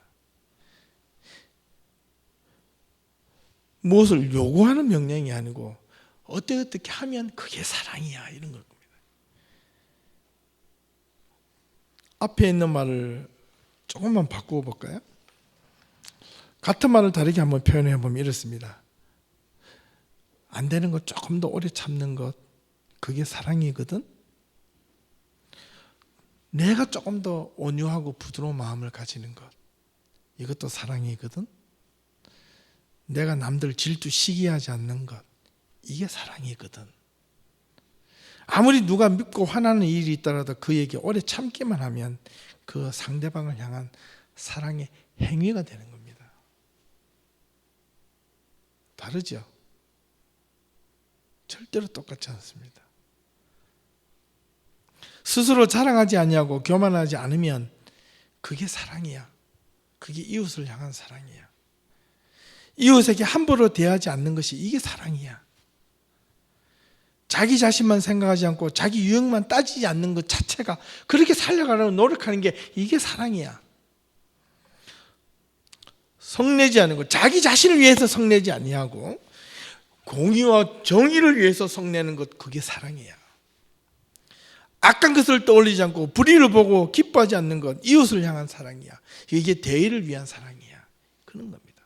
무엇을 요구하는 명령이 아니고 어떻게 하면 그게 사랑이야, 이런 겁니다. 앞에 있는 말을 조금만 바꾸어 볼까요? 같은 말을 다르게 한번 표현해 보면 이렇습니다. 안 되는 것 조금 더 오래 참는 것, 그게 사랑이거든. 내가 조금 더 온유하고 부드러운 마음을 가지는 것, 이것도 사랑이거든. 내가 남들 질투시게 하지 않는 것, 이게 사랑이거든. 아무리 누가 밉고 화나는 일이 있더라도 그에게 오래 참기만 하면 그 상대방을 향한 사랑의 행위가 되는 겁니다. 다르죠? 절대로 똑같지 않습니다. 스스로 자랑하지 아니하고 교만하지 않으면 그게 사랑이야. 그게 이웃을 향한 사랑이야. 이웃에게 함부로 대하지 않는 것이, 이게 사랑이야. 자기 자신만 생각하지 않고 자기 유익만 따지지 않는 것 자체가, 그렇게 살려가려고 노력하는 게, 이게 사랑이야. 성내지 않은 것, 자기 자신을 위해서 성내지 아니하고 공의와 정의를 위해서 성내는 것, 그게 사랑이야. 악한 것을 떠올리지 않고 불의를 보고 기뻐하지 않는 것, 이웃을 향한 사랑이야. 이게 대의를 위한 사랑이야. 그런 겁니다.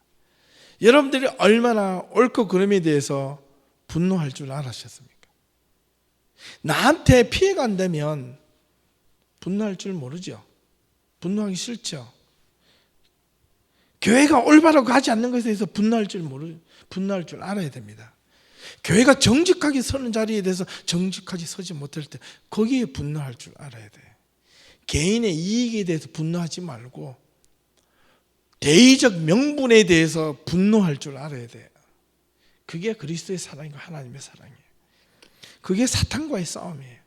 여러분들이 얼마나 옳고 그름에 대해서 분노할 줄 알았습니까? 나한테 피해가 안 되면 분노할 줄 모르죠. 분노하기 싫죠. 교회가 올바로 가지 않는 것에 대해서 분노할 줄 알아야 됩니다. 교회가 정직하게 서는 자리에 대해서 정직하게 서지 못할 때 거기에 분노할 줄 알아야 돼. 개인의 이익에 대해서 분노하지 말고 대의적 명분에 대해서 분노할 줄 알아야 돼. 그게 그리스도의 사랑이고 하나님의 사랑이에요. 그게 사탄과의 싸움이에요.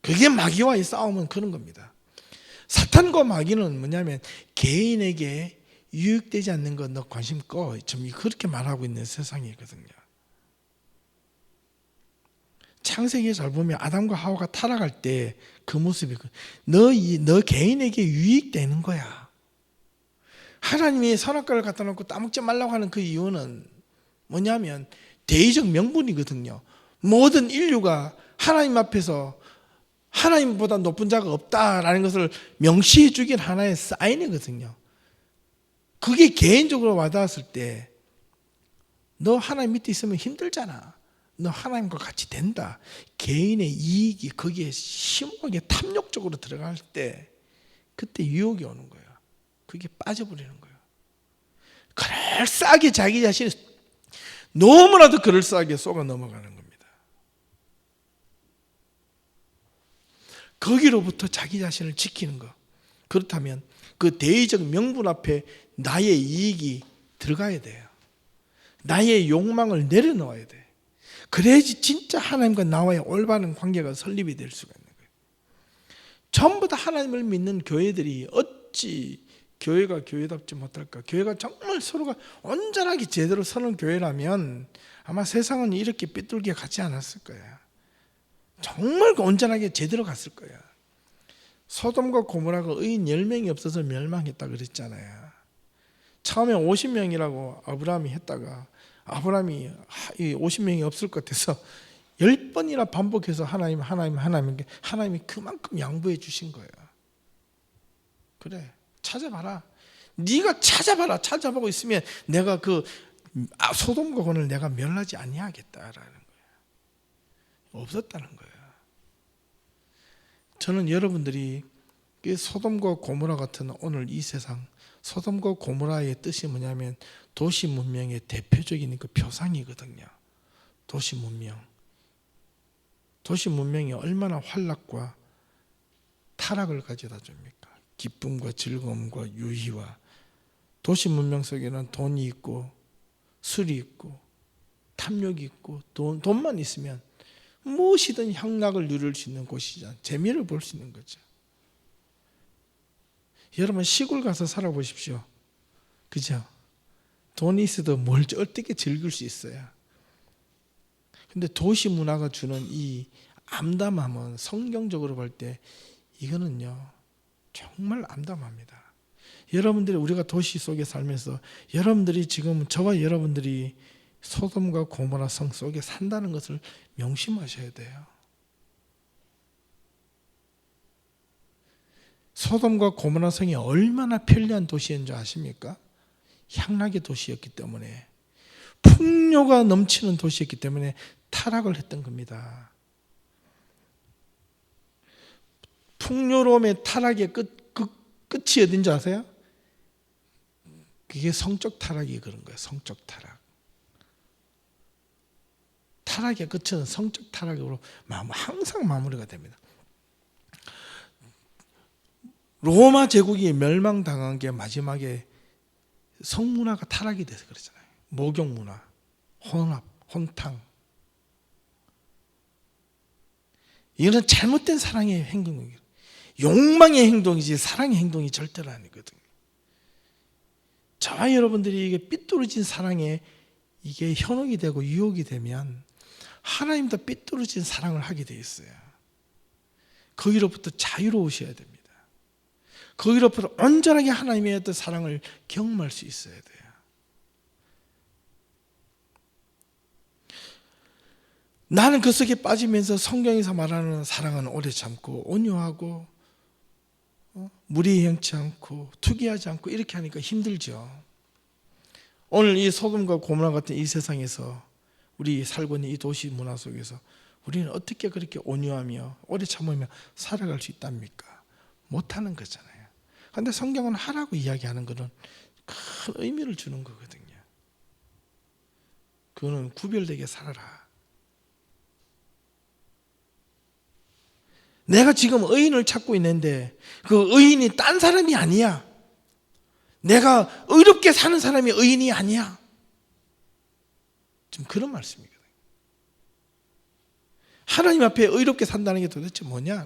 그게 마귀와의 싸움은 그런 겁니다. 사탄과 마귀는 뭐냐면 개인에게 유익되지 않는 것 너 관심 꺼, 좀 그렇게 말하고 있는 세상이거든요. 창세기에 잘 보면 아담과 하와가 타락할 때 그 모습이 너 개인에게 유익되는 거야. 하나님이 선악과를 갖다 놓고 따먹지 말라고 하는 그 이유는 뭐냐면 대의적 명분이거든요. 모든 인류가 하나님 앞에서 하나님보다 높은 자가 없다라는 것을 명시해 주긴 하나의 사인이거든요. 그게 개인적으로 와닿았을 때 너 하나님 밑에 있으면 힘들잖아. 너 하나님과 같이 된다. 개인의 이익이 거기에 심하게 탐욕적으로 들어갈 때 그때 유혹이 오는 거예요. 그게 빠져버리는 거예요. 그럴싸하게 자기 자신이 너무나도 그럴싸하게 속아 넘어가는 겁니다. 거기로부터 자기 자신을 지키는 것. 그렇다면 그 대의적 명분 앞에 나의 이익이 들어가야 돼요. 나의 욕망을 내려놓아야 돼. 그래야지 진짜 하나님과 나와의 올바른 관계가 설립이 될 수가 있는 거예요. 전부 다 하나님을 믿는 교회들이 어찌 교회가 교회답지 못할까? 교회가 정말 서로가 온전하게 제대로 서는 교회라면 아마 세상은 이렇게 삐뚤게 가지 않았을 거야. 정말 온전하게 제대로 갔을 거야. 소돔과 고모라가 의인 10명이 없어서 멸망했다 그랬잖아요. 처음에 50명이라고 아브라함이 했다가 아브라함이 50명이 없을 것 같아서 10번이나 반복해서 하나님이 그만큼 양보해 주신 거예요. 그래, 찾아봐라. 네가 찾아봐라. 찾아보고 있으면 내가 그 소돔과 고모를 내가 멸하지 아니하겠다라는 거예요. 없었다는 거예요. 저는 여러분들이 소돔과 고모라 같은 오늘 이 세상, 소돔과 고모라의 뜻이 뭐냐면 도시 문명의 대표적인 그 표상이거든요. 도시 문명. 도시 문명이 얼마나 환락과 타락을 가져다 줍니까? 기쁨과 즐거움과 유희와. 도시 문명 속에는 돈이 있고 술이 있고 탐욕이 있고 돈만 있으면 무엇이든 향락을 누릴 수 있는 곳이죠. 재미를 볼 수 있는 거죠. 여러분 시골 가서 살아보십시오. 그죠? 돈이 있어도 뭘 어떻게 즐길 수 있어요. 근데 도시 문화가 주는 이 암담함은 성경적으로 볼 때 이거는요 정말 암담합니다. 여러분들이 우리가 도시 속에 살면서 여러분들이 지금 저와 여러분들이 소돔과 고모라 성 속에 산다는 것을 명심하셔야 돼요. 소돔과 고모라 성이 얼마나 편리한 도시인 줄 아십니까? 향락의 도시였기 때문에, 풍요가 넘치는 도시였기 때문에 타락을 했던 겁니다. 풍요로움의 타락의 끝이 어딘지 아세요? 그게 성적 타락이 그런 거예요. 성적 타락. 타락의 끝은 성적 타락으로 항상 마무리가 됩니다. 로마 제국이 멸망당한 게 마지막에 성문화가 타락이 돼서 그러잖아요. 목욕문화, 혼합, 혼탕. 이거는 잘못된 사랑의 행동이에요. 욕망의 행동이지 사랑의 행동이 절대로 아니거든요. 저와 여러분들이 이게 삐뚤어진 사랑에 이게 현혹이 되고 유혹이 되면 하나님도 삐뚤어진 사랑을 하게 돼 있어요. 거기로부터 자유로우셔야 됩니다. 거기로부터 온전하게 하나님의 어떤 사랑을 경험할 수 있어야 돼요. 나는 그 속에 빠지면서 성경에서 말하는 사랑은 오래 참고 온유하고 무리에 형치 않고 투기하지 않고 이렇게 하니까 힘들죠. 오늘 이 소돔과 고모라 같은 이 세상에서 우리 살고 있는 이 도시 문화 속에서 우리는 어떻게 그렇게 온유하며 오래 참으며 살아갈 수 있답니까? 못하는 거잖아요. 그런데 성경은 하라고 이야기하는 것은 큰 의미를 주는 거거든요. 그거는 구별되게 살아라. 내가 지금 의인을 찾고 있는데 그 의인이 딴 사람이 아니야. 내가 의롭게 사는 사람이 의인이 아니야. 지금 그런 말씀이거든요. 하나님 앞에 의롭게 산다는 게 도대체 뭐냐?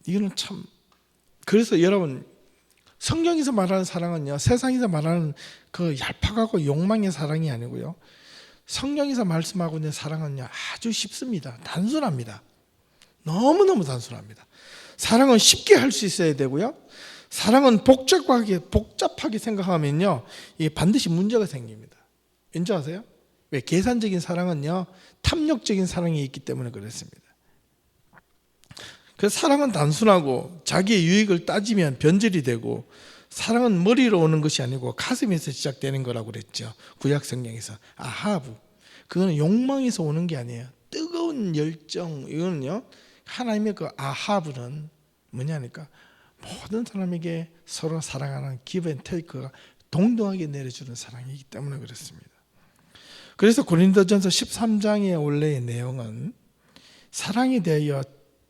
이거는 참, 그래서 여러분, 성경에서 말하는 사랑은요, 세상에서 말하는 그 얄팍하고 욕망의 사랑이 아니고요, 성경에서 말씀하고 있는 사랑은요, 아주 쉽습니다. 단순합니다. 너무너무 단순합니다. 사랑은 쉽게 할 수 있어야 되고요, 사랑은 복잡하게 생각하면요, 이게 반드시 문제가 생깁니다. 왠지 아세요? 왜? 계산적인 사랑은요, 탐욕적인 사랑이 있기 때문에 그렇습니다. 그래서 사랑은 단순하고 자기의 유익을 따지면 변절이 되고, 사랑은 머리로 오는 것이 아니고 가슴에서 시작되는 거라고 그랬죠. 구약 성경에서. 아하브, 그거는 욕망에서 오는 게 아니에요. 뜨거운 열정. 이거는요, 하나님의 그 아하브는 뭐냐니까, 모든 사람에게 서로 사랑하는 give and take가 동등하게 내려주는 사랑이기 때문에 그렇습니다. 그래서 고린도전서 13장의 원래의 내용은 사랑에 대하여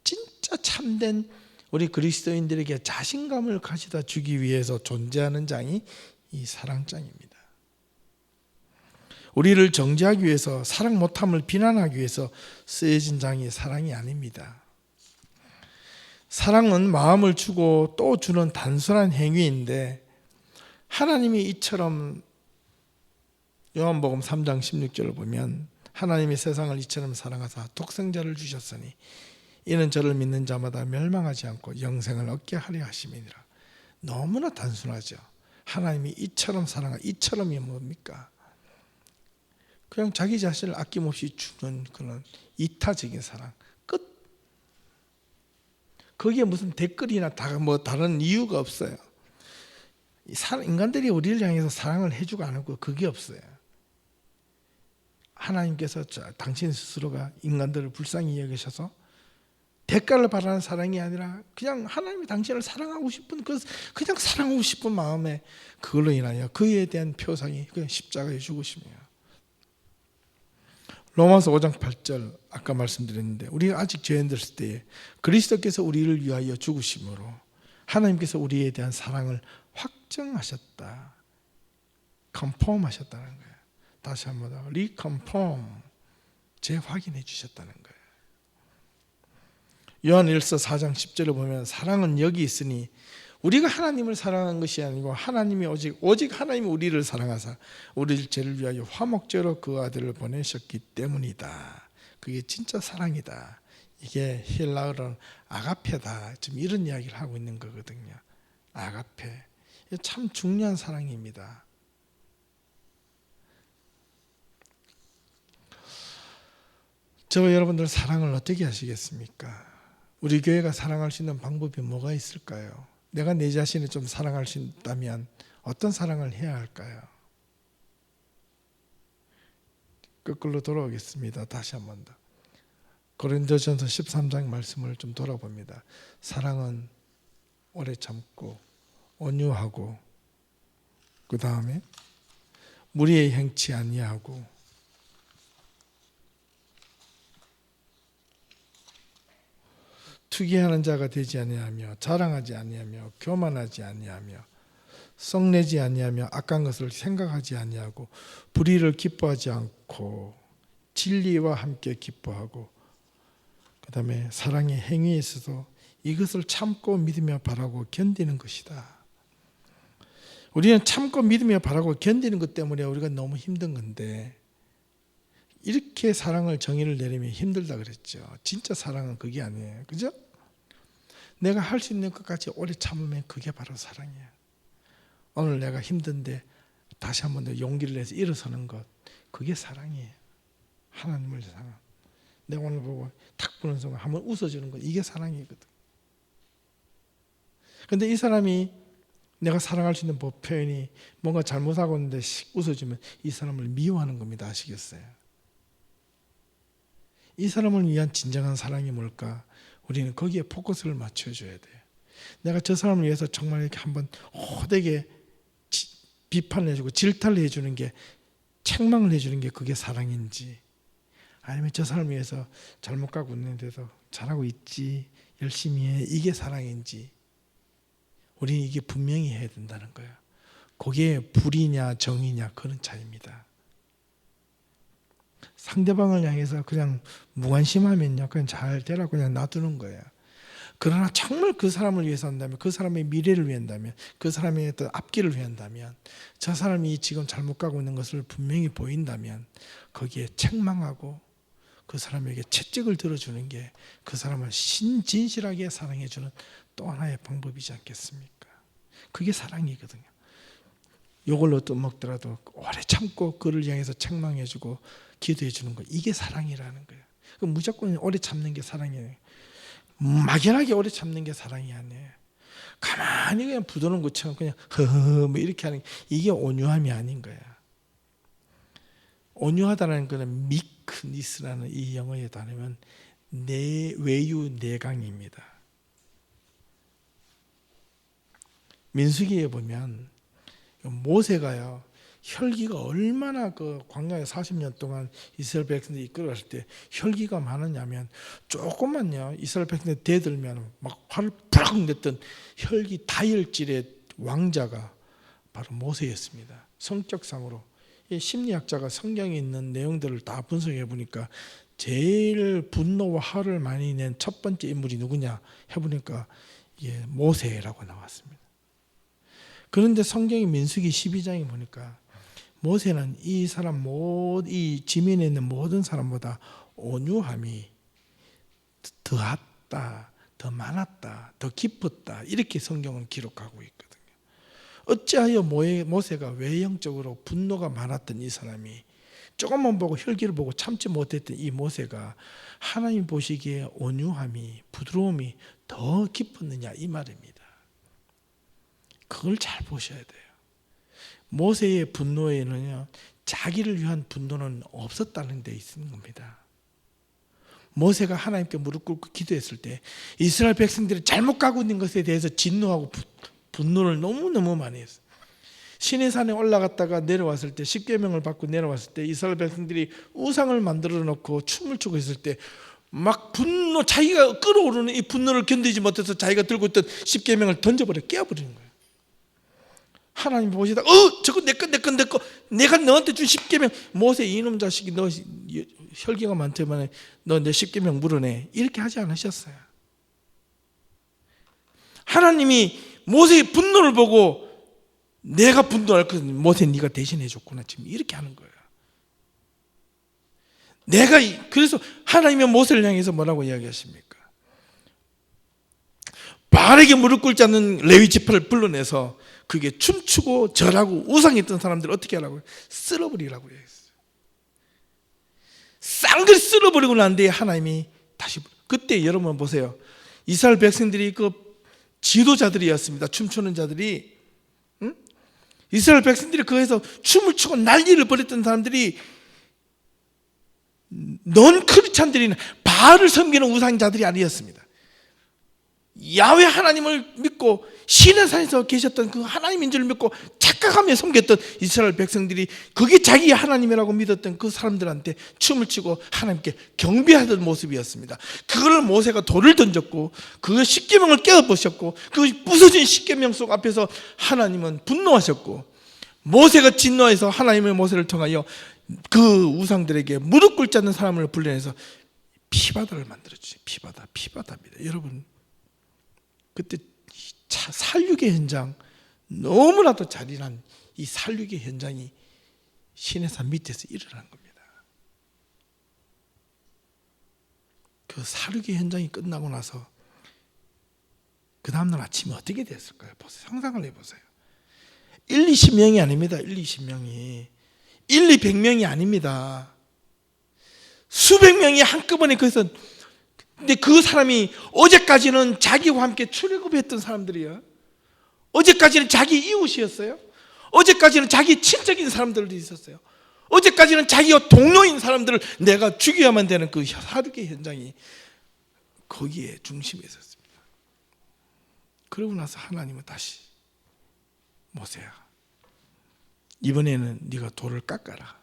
진짜 참된 우리 그리스도인들에게 자신감을 가져다 주기 위해서 존재하는 장이 이 사랑장입니다. 우리를 정죄하기 위해서, 사랑 못함을 비난하기 위해서 쓰여진 장이 사랑이 아닙니다. 사랑은 마음을 주고 또 주는 단순한 행위인데, 하나님이 이처럼 요한복음 3장 16절을 보면 하나님이 세상을 이처럼 사랑하사 독생자를 주셨으니 이는 저를 믿는 자마다 멸망하지 않고 영생을 얻게 하려 하심이니라. 너무나 단순하죠. 하나님이 이처럼 사랑하, 이처럼이 뭡니까? 그냥 자기 자신을 아낌없이 주는 그런 이타적인 사랑, 끝. 거기에 무슨 댓글이나 다른 이유가 없어요. 인간들이 우리를 향해서 사랑을 해주고 안 하고 그게 없어요. 하나님께서 당신 스스로가 인간들을 불쌍히 여기셔서 대가를 바라는 사랑이 아니라 그냥 하나님이 당신을 사랑하고 싶은, 그냥 사랑하고 싶은 마음에, 그걸로 인하여 그에 대한 표상이 그냥 십자가의 죽으심이에요. 로마서 5장 8절 아까 말씀드렸는데, 우리가 아직 죄인들일 때에 그리스도께서 우리를 위하여 죽으심으로 하나님께서 우리에 대한 사랑을 확정하셨다, 컨펌하셨다는 거예요. 다시 한번 더 리컨펌, 재확인해 주셨다는 거예요. 요한일서 4장 10절을 보면 사랑은 여기 있으니 우리가 하나님을 사랑한 것이 아니고 하나님이 오직 하나님이 우리를 사랑하사 우리 죄를 위하여 화목제로 그 아들을 보내셨기 때문이다. 그게 진짜 사랑이다. 이게 헬라어로는 아가페다. 지금 이런 이야기를 하고 있는 거거든요. 아가페. 참 중요한 사랑입니다. 저와 여러분들 사랑을 어떻게 하시겠습니까? 우리 교회가 사랑할 수 있는 방법이 뭐가 있을까요? 내가 내 자신을 좀 사랑할 수 있다면 어떤 사랑을 해야 할까요? 거꾸로 돌아오겠습니다. 다시 한 번 더. 고린도전서 13장 말씀을 좀 돌아봅니다. 사랑은 오래 참고 온유하고, 그 다음에 무리에 행치 아니하고, 투기하는 자가 되지 아니하며, 자랑하지 아니하며, 교만하지 아니하며, 썩내지 아니하며, 악한 것을 생각하지 아니하고, 불의를 기뻐하지 않고, 진리와 함께 기뻐하고, 그 다음에 사랑의 행위에 있어서 이것을 참고 믿으며 바라고 견디는 것이다. 우리는 참고 믿으며 바라고 견디는 것 때문에 우리가 너무 힘든 건데, 이렇게 사랑을 정의를 내리면 힘들다 그랬죠. 진짜 사랑은 그게 아니에요. 그죠? 내가 할 수 있는 것까지 오래 참으면 그게 바로 사랑이에요. 오늘 내가 힘든데 다시 한번 더 용기를 내서 일어서는 것, 그게 사랑이에요. 하나님을 사랑. 내가 오늘 보고 탁 보는 순간 한번 웃어주는 것, 이게 사랑이거든. 근데 이 사람이 내가 사랑할 수 있는 표현이 뭔가 잘못하고 있는데 웃어주면 이 사람을 미워하는 겁니다. 아시겠어요? 이 사람을 위한 진정한 사랑이 뭘까? 우리는 거기에 포커스를 맞춰줘야 돼요. 내가 저 사람을 위해서 정말 이렇게 한번 호되게 비판을 해주고 질타를 해주는 게, 책망을 해주는 게 그게 사랑인지, 아니면 저 사람을 위해서 잘못 가고 있는데도 잘하고 있지, 열심히 해, 이게 사랑인지, 우리는 이게 분명히 해야 된다는 거예요. 그게 불이냐 정이냐 그런 차이입니다. 상대방을 향해서 그냥 무관심하면요, 그냥 잘 되라고 그냥 놔두는 거예요. 그러나 정말 그 사람을 위해서 한다면, 그 사람의 미래를 위한다면, 그 사람의 어떤 앞길을 위한다면, 저 사람이 지금 잘못 가고 있는 것을 분명히 보인다면 거기에 책망하고 그 사람에게 채찍을 들어주는 게 그 사람을 진실하게 사랑해주는 또 하나의 방법이지 않겠습니까? 그게 사랑이거든요. 욕을 얻어먹더라도 오래 참고 그를 향해서 책망해주고 기도해주는 거, 이게 사랑이라는 거예요. 무조건 오래 참는 게 사랑이에요. 막연하게 오래 참는 게 사랑이 아니에요. 가만히 그냥 부도는 것처럼 그냥 허허 뭐 이렇게 하는 게, 이게 온유함이 아닌 거야. 온유하다는 것은 미크니스라는 이 영어의 단어면 외유내강입니다. 민수기에 보면 모세가요, 혈기가 얼마나 그 광야에 40년 동안 이스라엘 백성들 이끌어갈 때 혈기가 많았냐면, 조금만요 이스라엘 백성들 대들면 막 화를 푸락 냈던 혈기 다혈질의 왕자가 바로 모세였습니다. 성격상으로 이 심리학자가 성경에 있는 내용들을 다 분석해 보니까 제일 분노와 화를 많이 낸 첫 번째 인물이 누구냐 해보니까 이게 모세라고 나왔습니다. 그런데 성경의 민수기 12장에 보니까 모세는 이 사람 이 지면에 있는 모든 사람보다 온유함이 더했다, 더 많았다, 더 깊었다, 이렇게 성경은 기록하고 있거든요. 어찌하여 모세가 외형적으로 분노가 많았던 이 사람이, 조금만 보고 혈기를 보고 참지 못했던 이 모세가 하나님 보시기에 온유함이, 부드러움이 더 깊었느냐, 이 말입니다. 그걸 잘 보셔야 돼요. 모세의 분노에는요, 자기를 위한 분노는 없었다는 데 있는 겁니다. 모세가 하나님께 무릎 꿇고 기도했을 때 이스라엘 백성들이 잘못 가고 있는 것에 대해서 진노하고 분노를 너무너무 많이 했어요. 시내산에 올라갔다가 내려왔을 때, 십계명을 받고 내려왔을 때 이스라엘 백성들이 우상을 만들어 놓고 춤을 추고 있을 때 막 분노, 자기가 끓어오르는 이 분노를 견디지 못해서 자기가 들고 있던 십계명을 던져버려, 깨어버리는 거예요. 하나님 보시다 저거 내 거 내가 너한테 준 십계명, 모세 이놈 자식이 너 혈기가 많다면 너 내 십계명 물어내, 이렇게 하지 않으셨어요. 하나님이 모세의 분노를 보고 내가 분노할 것, 모세 네가 대신해 줬구나, 지금 이렇게 하는 거예요. 그래서 하나님의 모세를 향해서 뭐라고 이야기하십니까? 바르게 무릎 꿇지 않는 레위 지파를 불러내서 그게 춤추고 절하고 우상했던 사람들을 어떻게 하라고요? 쓸어버리라고 했어요. 쌍글 쓸어버리고 난 뒤에 하나님이 다시, 그때 여러분 보세요. 이스라엘 백성들이 그 지도자들이었습니다. 춤추는 자들이, 이스라엘 백성들이 거기서 춤을 추고 난리를 벌였던 사람들이 넌 크리스찬들이나 바알을 섬기는 우상자들이 아니었습니다. 야훼 하나님을 믿고 시내산에서 계셨던 그 하나님인 줄 믿고 착각하며 섬겼던 이스라엘 백성들이 그게 자기 하나님이라고 믿었던 그 사람들한테 춤을 추고 하나님께 경배하던 모습이었습니다. 그걸 모세가 돌을 던졌고 그 십계명을 깨어보셨고 그 부서진 십계명 속 앞에서 하나님은 분노하셨고, 모세가 진노해서 하나님의 모세를 통하여 그 우상들에게 무릎 꿇지 않는 사람을 불러내서 피바다를 만들어주세요. 피바다입니다. 여러분, 그때 살육의 현장, 너무나도 잔인한 이 살육의 현장이 시내산 밑에서 일어난 겁니다. 그 사륙의 현장이 끝나고 나서 그 다음날 아침에 어떻게 됐을까요? 보세요. 상상을 해보세요. 1, 20명이 아닙니다. 1, 20명이 1, 200명이 아닙니다. 수백 명이 한꺼번에 거기서, 근데 그 사람이 어제까지는 자기와 함께 출애굽했던 사람들이야. 어제까지는 자기 이웃이었어요. 어제까지는 자기 친척인 사람들도 있었어요. 어제까지는 자기가 동료인 사람들을 내가 죽여야만 되는 그 사륙의 현장이 거기에 중심에 있었습니다. 그러고 나서 하나님은 다시 모세야, 이번에는 네가 돌을 깎아라.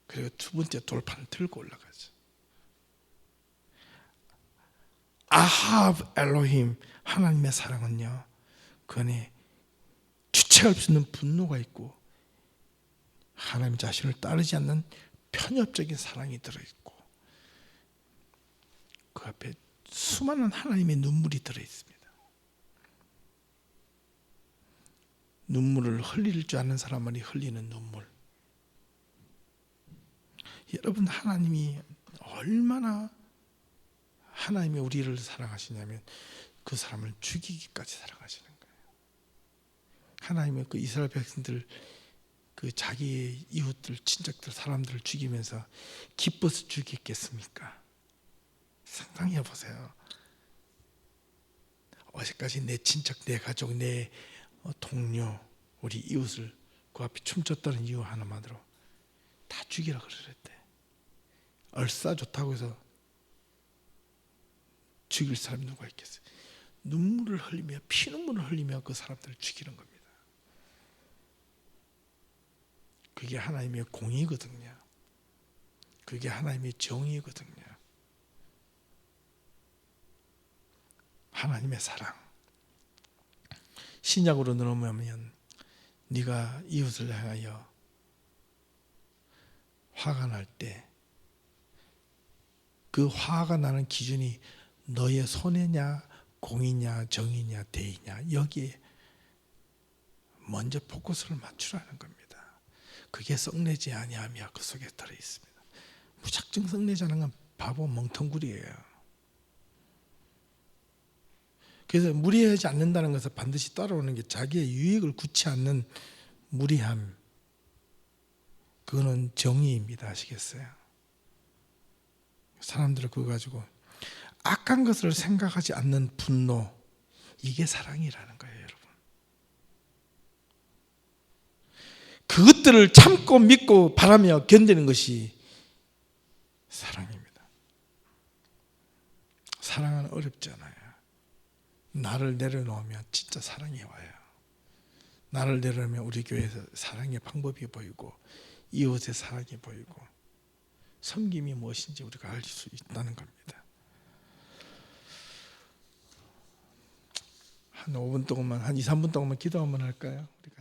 그리고 두 번째 돌판을 들고 올라가죠. 아합 엘로힘, 하나님의 사랑은요, 그 안에 주체할 수 있는 분노가 있고 하나님 자신을 따르지 않는 편협적인 사랑이 들어있고 그 앞에 수많은 하나님의 눈물이 들어있습니다. 눈물을 흘릴 줄 아는 사람만이 흘리는 눈물. 여러분, 하나님이 얼마나 하나님이 우리를 사랑하시냐면 그 사람을 죽이기까지 사랑하시는 거예요. 하나님의 그 이스라엘 백성들, 그 자기의 이웃들, 친척들, 사람들을 죽이면서 기뻐서 죽였겠습니까? 상상해 보세요. 어제까지 내 친척, 내 가족, 내 동료, 우리 이웃을 그 앞에 춤췄다는 이유 하나만으로 다 죽이라 그러랬대. 얼싸 좋다고 해서 죽일 사람이 누가 있겠어요? 눈물을 흘리며 피눈물을 흘리며 그 사람들을 죽이는 겁니다. 그게 하나님의 공의거든요. 그게 하나님의 정의거든요. 하나님의 사랑. 신약으로 넘어오면 네가 이웃을 향하여 화가 날 때 그 화가 나는 기준이 너의 손해냐, 공이냐, 정이냐, 대이냐, 여기에 먼저 포커스를 맞추라는 겁니다. 그게 썩내지 아니하며 그 속에 들어있습니다. 무작정 썩내지 않은 건 바보 멍텅구리예요. 그래서 무리하지 않는다는 것은 반드시 따라오는 게 자기의 유익을 굳지 않는 무리함. 그거는 정의입니다. 아시겠어요? 사람들을 그거 가지고 악한 것을 생각하지 않는 분노, 이게 사랑이라는 거예요, 여러분. 그것들을 참고 믿고 바라며 견디는 것이 사랑입니다. 사랑은 어렵지 않아요. 나를 내려놓으면 진짜 사랑이 와요. 나를 내려놓으면 우리 교회에서 사랑의 방법이 보이고 이웃의 사랑이 보이고 섬김이 무엇인지 우리가 알 수 있다는 겁니다. 한 5분 동안만, 한 2, 3분 동안만 기도 한번 할까요? 우리가